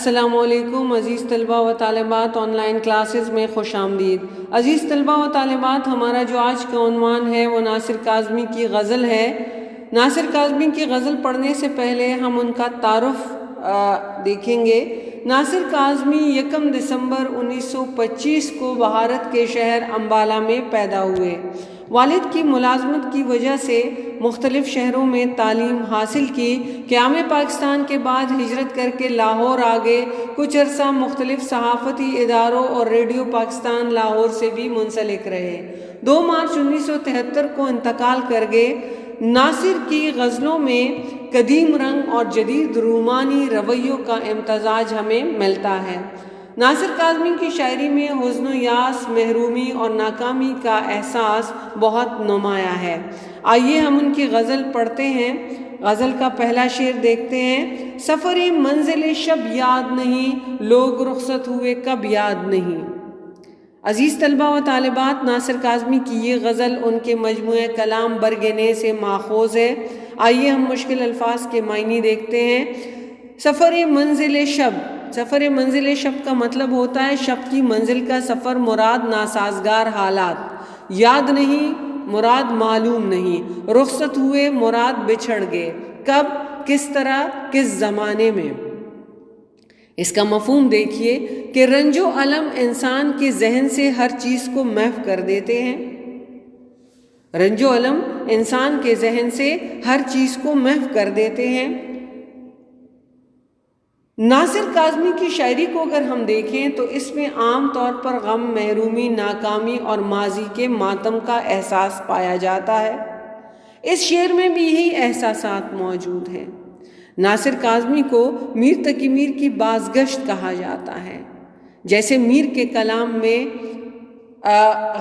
السلام علیکم عزیز طلبہ و طالبات، آن لائن کلاسز میں خوش آمدید۔ عزیز طلبہ و طالبات، ہمارا جو آج کا عنوان ہے وہ ناصر کاظمی کی غزل ہے۔ ناصر کاظمی کی غزل پڑھنے سے پہلے ہم ان کا تعارف دیکھیں گے۔ ناصر کاظمی 1 دسمبر 1925 کو بھارت کے شہر امبالہ میں پیدا ہوئے۔ والد کی ملازمت کی وجہ سے مختلف شہروں میں تعلیم حاصل کی۔ قیام پاکستان کے بعد ہجرت کر کے لاہور آ گئے۔ کچھ عرصہ مختلف صحافتی اداروں اور ریڈیو پاکستان لاہور سے بھی منسلک رہے۔ 2 مارچ 1973 کو انتقال کر گئے۔ ناصر کی غزلوں میں قدیم رنگ اور جدید رومانی رویوں کا امتزاج ہمیں ملتا ہے۔ ناصر کاظمی کی شاعری میں حزن و یاس، محرومی اور ناکامی کا احساس بہت نمایاں ہے۔ آئیے ہم ان کی غزل پڑھتے ہیں۔ غزل کا پہلا شعر دیکھتے ہیں۔ سفر منزل شب یاد نہیں، لوگ رخصت ہوئے کب یاد نہیں۔ عزیز طلبہ و طالبات، ناصر کاظمی کی یہ غزل ان کے مجموعہ کلام برگنے سے ماخوذ ہے۔ آئیے ہم مشکل الفاظ کے معنی دیکھتے ہیں۔ سفر منزل شب، سفر منزل شب کا مطلب ہوتا ہے شب کی منزل کا سفر، مراد ناسازگار حالات۔ یاد نہیں مراد معلوم نہیں۔ رخصت ہوئے مراد بچھڑ گئے۔ کب، کس طرح، کس زمانے میں۔ اس کا مفہوم دیکھیے کہ رنج و الم انسان کے ذہن سے ہر چیز کو محو کر دیتے ہیں۔ رنج و الم انسان کے ذہن سے ہر چیز کو محو کر دیتے ہیں۔ ناصر کاظمی کی شاعری کو اگر ہم دیکھیں تو اس میں عام طور پر غم، محرومی، ناکامی اور ماضی کے ماتم کا احساس پایا جاتا ہے۔ اس شعر میں بھی یہی احساسات موجود ہیں۔ ناصر کاظمی کو میر تقی میر کی بازگشت کہا جاتا ہے۔ جیسے میر کے کلام میں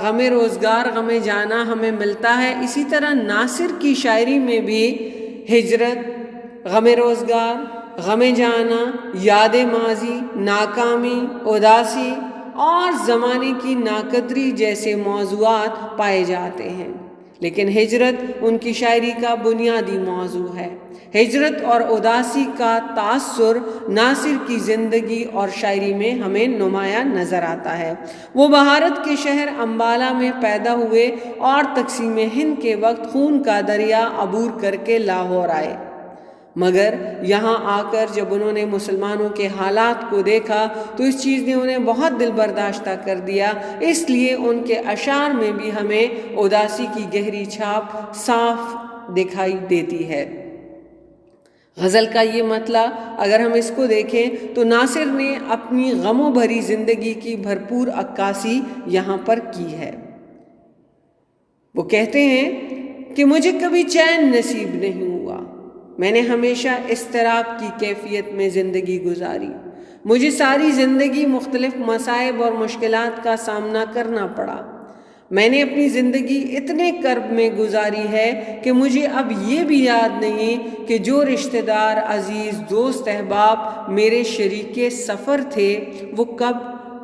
غم روزگار، غم جانا ہمیں ملتا ہے، اسی طرح ناصر کی شاعری میں بھی ہجرت، غم روزگار، غم جانا، یاد ماضی، ناکامی، اداسی اور زمانے کی ناقدری جیسے موضوعات پائے جاتے ہیں۔ لیکن ہجرت ان کی شاعری کا بنیادی موضوع ہے۔ ہجرت اور اداسی کا تاثر ناصر کی زندگی اور شاعری میں ہمیں نمایاں نظر آتا ہے۔ وہ بھارت کے شہر امبالہ میں پیدا ہوئے اور تقسیم ہند کے وقت خون کا دریا عبور کر کے لاہور آئے، مگر یہاں آ کر جب انہوں نے مسلمانوں کے حالات کو دیکھا تو اس چیز نے انہیں بہت دل برداشتہ کر دیا۔ اس لیے ان کے اشعار میں بھی ہمیں اداسی کی گہری چھاپ صاف دکھائی دیتی ہے۔ غزل کا یہ مطلب اگر ہم اس کو دیکھیں تو ناصر نے اپنی غموں بھری زندگی کی بھرپور عکاسی یہاں پر کی ہے۔ وہ کہتے ہیں کہ مجھے کبھی چین نصیب نہیں ہوا، میں نے ہمیشہ اضطراب کی کیفیت میں زندگی گزاری۔ مجھے ساری زندگی مختلف مصائب اور مشکلات کا سامنا کرنا پڑا۔ میں نے اپنی زندگی اتنے کرب میں گزاری ہے کہ مجھے اب یہ بھی یاد نہیں کہ جو رشتہ دار، عزیز، دوست، احباب میرے شریک سفر تھے وہ کب،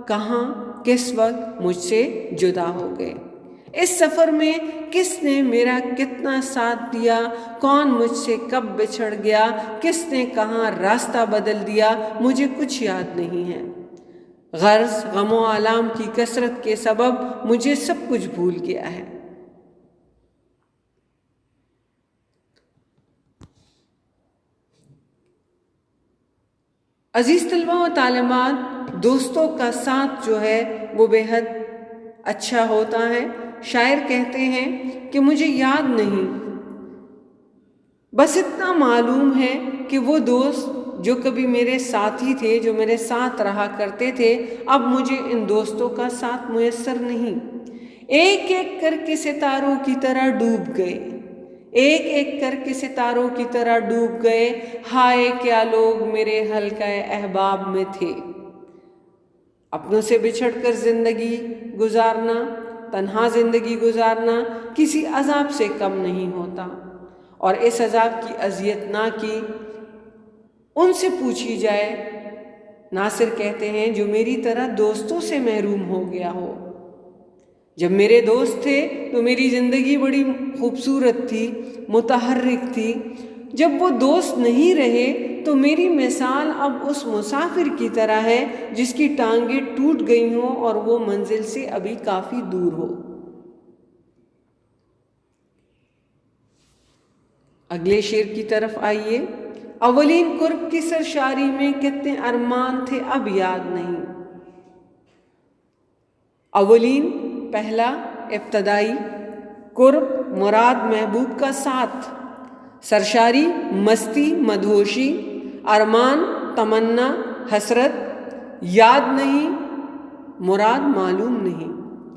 کہاں، کس وقت مجھ سے جدا ہو گئے۔ اس سفر میں کس نے میرا کتنا ساتھ دیا، کون مجھ سے کب بچھڑ گیا، کس نے کہاں راستہ بدل دیا، مجھے کچھ یاد نہیں ہے۔ غرض غم و آلام کی کثرت کے سبب مجھے سب کچھ بھول گیا ہے۔ عزیز طلبہ و طالبات، دوستوں کا ساتھ جو ہے وہ بے حد اچھا ہوتا ہے۔ شاعر کہتے ہیں کہ مجھے یاد نہیں، بس اتنا معلوم ہے کہ وہ دوست جو کبھی میرے ساتھی تھے، جو میرے ساتھ رہا کرتے تھے، اب مجھے ان دوستوں کا ساتھ میسر نہیں۔ ایک ایک کر کے ستاروں کی طرح ڈوب گئے، ایک ایک کر کے ستاروں کی طرح ڈوب گئے، ہائے کیا لوگ میرے حلقہ احباب میں تھے۔ اپنوں سے بچھڑ کر زندگی گزارنا، تنہا زندگی گزارنا کسی عذاب سے کم نہیں ہوتا، اور اس عذاب کی اذیت نہ کی ان سے پوچھی جائے۔ ناصر کہتے ہیں جو میری طرح دوستوں سے محروم ہو گیا ہو۔ جب میرے دوست تھے تو میری زندگی بڑی خوبصورت تھی، متحرک تھی۔ جب وہ دوست نہیں رہے تو میری مثال اب اس مسافر کی طرح ہے جس کی ٹانگیں ٹوٹ گئی ہوں اور وہ منزل سے ابھی کافی دور ہو۔ اگلے شعر کی طرف آئیے۔ اولین قرب کی سرشاری میں کتنے ارمان تھے اب یاد نہیں۔ اولین پہلا ابتدائی، قرب مراد محبوب کا ساتھ، سرشاری مستی مدہوشی، ارمان تمنا حسرت، یاد نہیں مراد معلوم نہیں۔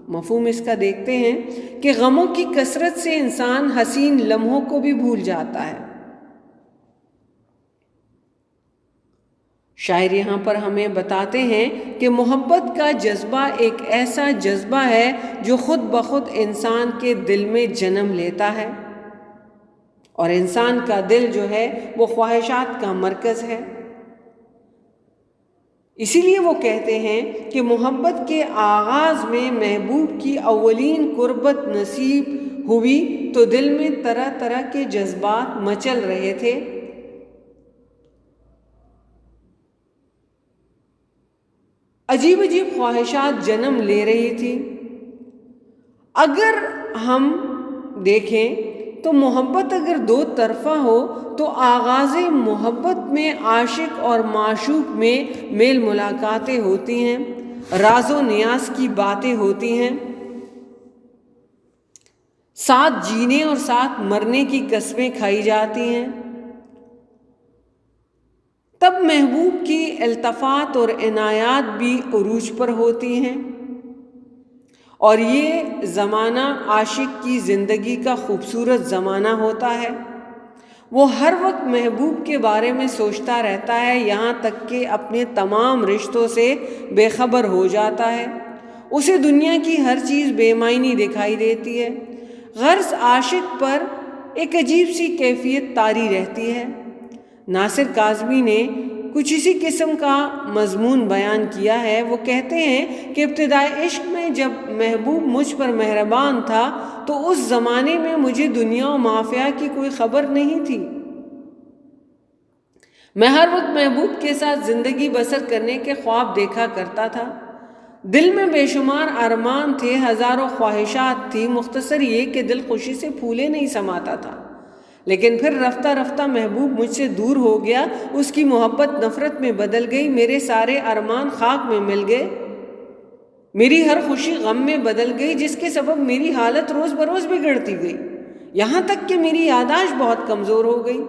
مفہوم اس کا دیکھتے ہیں کہ غموں کی کثرت سے انسان حسین لمحوں کو بھی بھول جاتا ہے۔ شاعر یہاں پر ہمیں بتاتے ہیں کہ محبت کا جذبہ ایک ایسا جذبہ ہے جو خود بخود انسان کے دل میں جنم لیتا ہے، اور انسان کا دل جو ہے وہ خواہشات کا مرکز ہے۔ اسی لیے وہ کہتے ہیں کہ محبت کے آغاز میں محبوب کی اولین قربت نصیب ہوئی تو دل میں طرح طرح کے جذبات مچل رہے تھے۔ عجیب عجیب خواہشات جنم لے رہی تھی۔ اگر ہم دیکھیں تو محبت اگر دو طرفہ ہو تو آغاز محبت میں عاشق اور معشوق میں میل ملاقاتیں ہوتی ہیں، راز و نیاز کی باتیں ہوتی ہیں، ساتھ جینے اور ساتھ مرنے کی قسمیں کھائی جاتی ہیں۔ تب محبوب کی التفات اور عنایات بھی عروج پر ہوتی ہیں، اور یہ زمانہ عاشق کی زندگی کا خوبصورت زمانہ ہوتا ہے۔ وہ ہر وقت محبوب کے بارے میں سوچتا رہتا ہے، یہاں تک کہ اپنے تمام رشتوں سے بے خبر ہو جاتا ہے۔ اسے دنیا کی ہر چیز بے معنی دکھائی دیتی ہے۔ غرض عاشق پر ایک عجیب سی کیفیت طاری رہتی ہے۔ ناصر کاظمی نے کچھ اسی قسم کا مضمون بیان کیا ہے۔ وہ کہتے ہیں کہ ابتدائے عشق میں جب محبوب مجھ پر مہربان تھا تو اس زمانے میں مجھے دنیا و مافیہ کی کوئی خبر نہیں تھی۔ میں ہر وقت محبوب کے ساتھ زندگی بسر کرنے کے خواب دیکھا کرتا تھا۔ دل میں بے شمار ارمان تھے، ہزاروں خواہشات تھی، مختصر یہ کہ دل خوشی سے پھولے نہیں سماتا تھا۔ لیکن پھر رفتہ رفتہ محبوب مجھ سے دور ہو گیا، اس کی محبت نفرت میں بدل گئی، میرے سارے ارمان خاک میں مل گئے، میری ہر خوشی غم میں بدل گئی، جس کے سبب میری حالت روز بروز بگڑتی گئی، یہاں تک کہ میری یادداشت بہت کمزور ہو گئی۔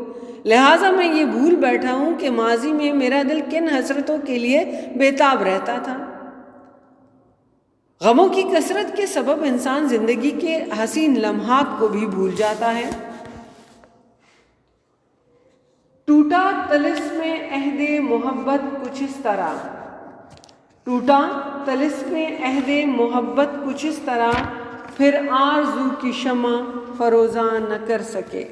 لہٰذا میں یہ بھول بیٹھا ہوں کہ ماضی میں میرا دل کن حسرتوں کے لیے بےتاب رہتا تھا۔ غموں کی کثرت کے سبب انسان زندگی کے حسین لمحات کو بھی بھول جاتا ہے۔ ٹوٹا طلسم عہد محبت کچھ اس طرح، ٹوٹا طلسم عہد محبت کچھ اس طرح، پھر آرزو کی شمع فروزاں نہ کر سکے،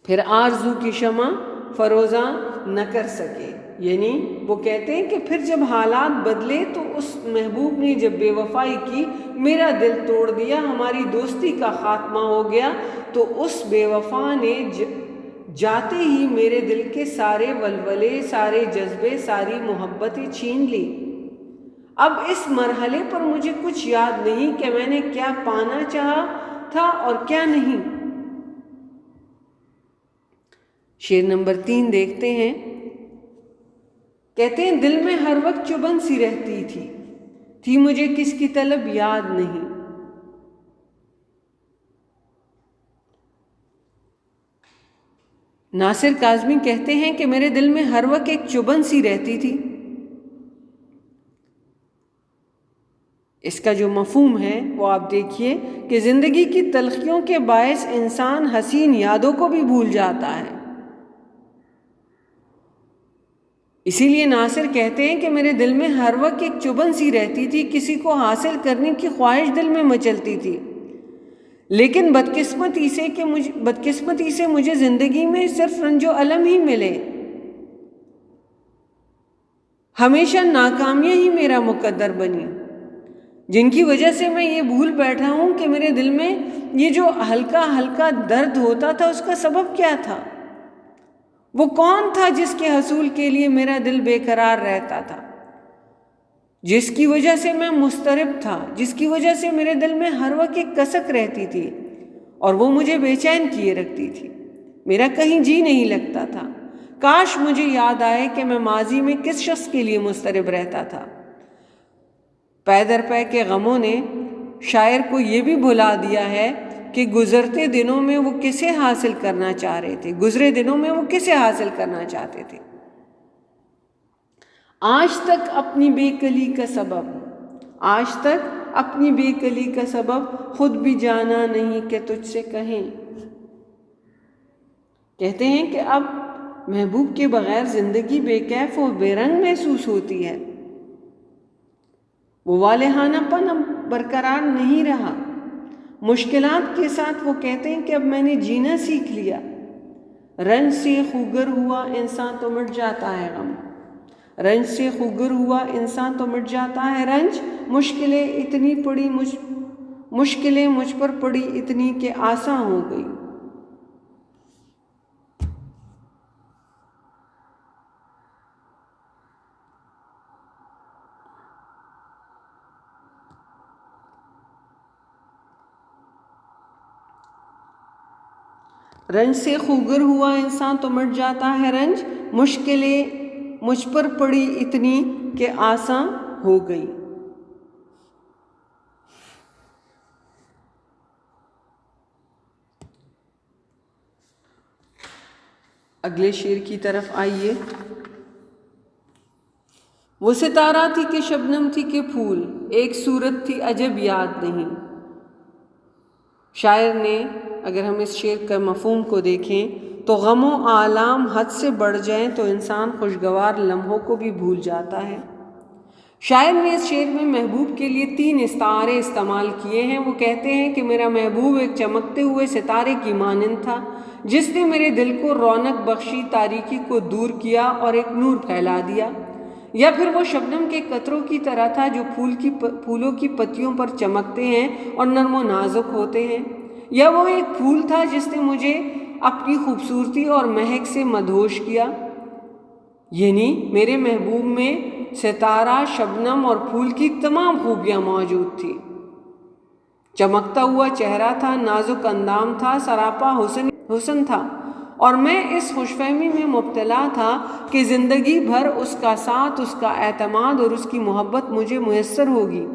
پھر آرزو کی شمع فروزاں نہ کر سکے۔ یعنی وہ کہتے ہیں کہ پھر جب حالات بدلے تو اس محبوب نے جب بے وفائی کی، میرا دل توڑ دیا، ہماری دوستی کا خاتمہ ہو گیا، تو اس بے وفا نے جاتے ہی میرے دل کے سارے ولولے، سارے جذبے، ساری محبتیں چھین لی۔ اب اس مرحلے پر مجھے کچھ یاد نہیں کہ میں نے کیا پانا چاہا تھا اور کیا نہیں۔ شعر نمبر 3 دیکھتے ہیں۔ کہتے ہیں دل میں ہر وقت چبھن سی رہتی تھی مجھے کس کی طلب یاد نہیں۔ ناصر کاظمی کہتے ہیں کہ میرے دل میں ہر وقت ایک چبھن سی رہتی تھی۔ اس کا جو مفہوم ہے وہ آپ دیکھیے کہ زندگی کی تلخیوں کے باعث انسان حسین یادوں کو بھی بھول جاتا ہے۔ اسی لیے ناصر کہتے ہیں کہ میرے دل میں ہر وقت ایک چبھن سی رہتی تھی، کسی کو حاصل کرنے کی خواہش دل میں مچلتی تھی، لیکن بدقسمتی سے مجھے زندگی میں صرف رنج و الم ہی ملے، ہمیشہ ناکامیاں ہی میرا مقدر بنی، جن کی وجہ سے میں یہ بھول بیٹھا ہوں کہ میرے دل میں یہ جو ہلکا ہلکا درد ہوتا تھا اس کا سبب کیا تھا۔ وہ کون تھا جس کے حصول کے لیے میرا دل بے قرار رہتا تھا، جس کی وجہ سے میں مضطرب تھا، جس کی وجہ سے میرے دل میں ہر وقت ایک کسک رہتی تھی اور وہ مجھے بے چین کیے رکھتی تھی، میرا کہیں جی نہیں لگتا تھا۔ کاش مجھے یاد آئے کہ میں ماضی میں کس شخص کے لیے مضطرب رہتا تھا۔ پے در پے کے غموں نے شاعر کو یہ بھی بھلا دیا ہے کہ گزرتے دنوں میں وہ کسے حاصل کرنا چاہ رہے تھے، گزرے دنوں میں وہ کسے حاصل کرنا چاہتے تھے۔ آج تک اپنی بے کلی کا سبب، آج تک اپنی بے کلی کا سبب خود بھی جانا نہیں کہ تجھ سے کہیں۔ کہتے ہیں کہ اب محبوب کے بغیر زندگی بے کیف و بے رنگ محسوس ہوتی ہے، وہ والہانہ پن اب برقرار نہیں رہا۔ مشکلات کے ساتھ وہ کہتے ہیں کہ اب میں نے جینا سیکھ لیا، رنج سے خوگر ہوا انسان تو مٹ جاتا ہے غم، رنج سے خوگر ہوا انسان تو مٹ جاتا ہے رنج، مشکلیں مجھ پر پڑی اتنی کہ آساں ہو گئی۔ رنج سے خوگر ہوا انسان تو مٹ جاتا ہے رنج، مشکلیں مجھ پر پڑی اتنی کہ آساں ہو گئی۔ اگلے شعر کی طرف آئیے۔ وہ ستارہ تھی کہ شبنم تھی کہ پھول، ایک صورت تھی عجب یاد نہیں۔ شاعر نے اگر ہم اس شعر کا مفہوم کو دیکھیں تو غم و آلام حد سے بڑھ جائیں تو انسان خوشگوار لمحوں کو بھی بھول جاتا ہے۔ شاعر نے اس شعر میں محبوب کے لیے 3 استعارے استعمال کیے ہیں۔ وہ کہتے ہیں کہ میرا محبوب ایک چمکتے ہوئے ستارے کی مانند تھا جس نے میرے دل کو رونق بخشی، تاریکی کو دور کیا اور ایک نور پھیلا دیا۔ یا پھر وہ شبنم کے قطروں کی طرح تھا جو پھولوں کی پتیوں پر چمکتے ہیں اور نرم و نازک ہوتے ہیں۔ یا وہ ایک پھول تھا جس نے مجھے اپنی خوبصورتی اور مہک سے مدہوش کیا، یعنی میرے محبوب میں ستارہ، شبنم اور پھول کی تمام خوبیاں موجود تھی۔ چمکتا ہوا چہرہ تھا، نازک اندام تھا، سراپا حسن تھا، اور میں اس خوش فہمی میں مبتلا تھا کہ زندگی بھر اس کا ساتھ، اس کا اعتماد اور اس کی محبت مجھے میسر ہوگی۔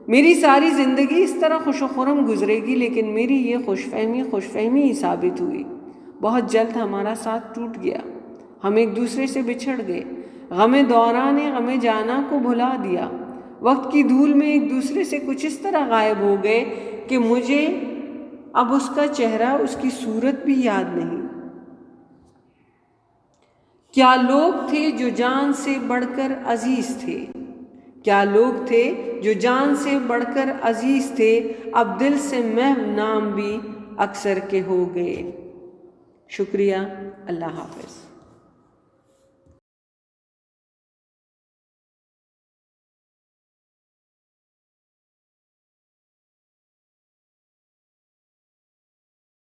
میری ساری زندگی اس طرح خوش و خرم گزرے گی، لیکن میری یہ خوش فہمی ہی ثابت ہوئی۔ بہت جلد ہمارا ساتھ ٹوٹ گیا، ہم ایک دوسرے سے بچھڑ گئے، غم دوران غم جانا کو بھلا دیا، وقت کی دھول میں ایک دوسرے سے کچھ اس طرح غائب ہو گئے کہ مجھے اب اس کا چہرہ، اس کی صورت بھی یاد نہیں۔ کیا لوگ تھے جو جان سے بڑھ کر عزیز تھے، کیا لوگ تھے جو جان سے بڑھ کر عزیز تھے، اب دل سے محو نام بھی اکثر کے ہو گئے۔ شکریہ، اللہ حافظ۔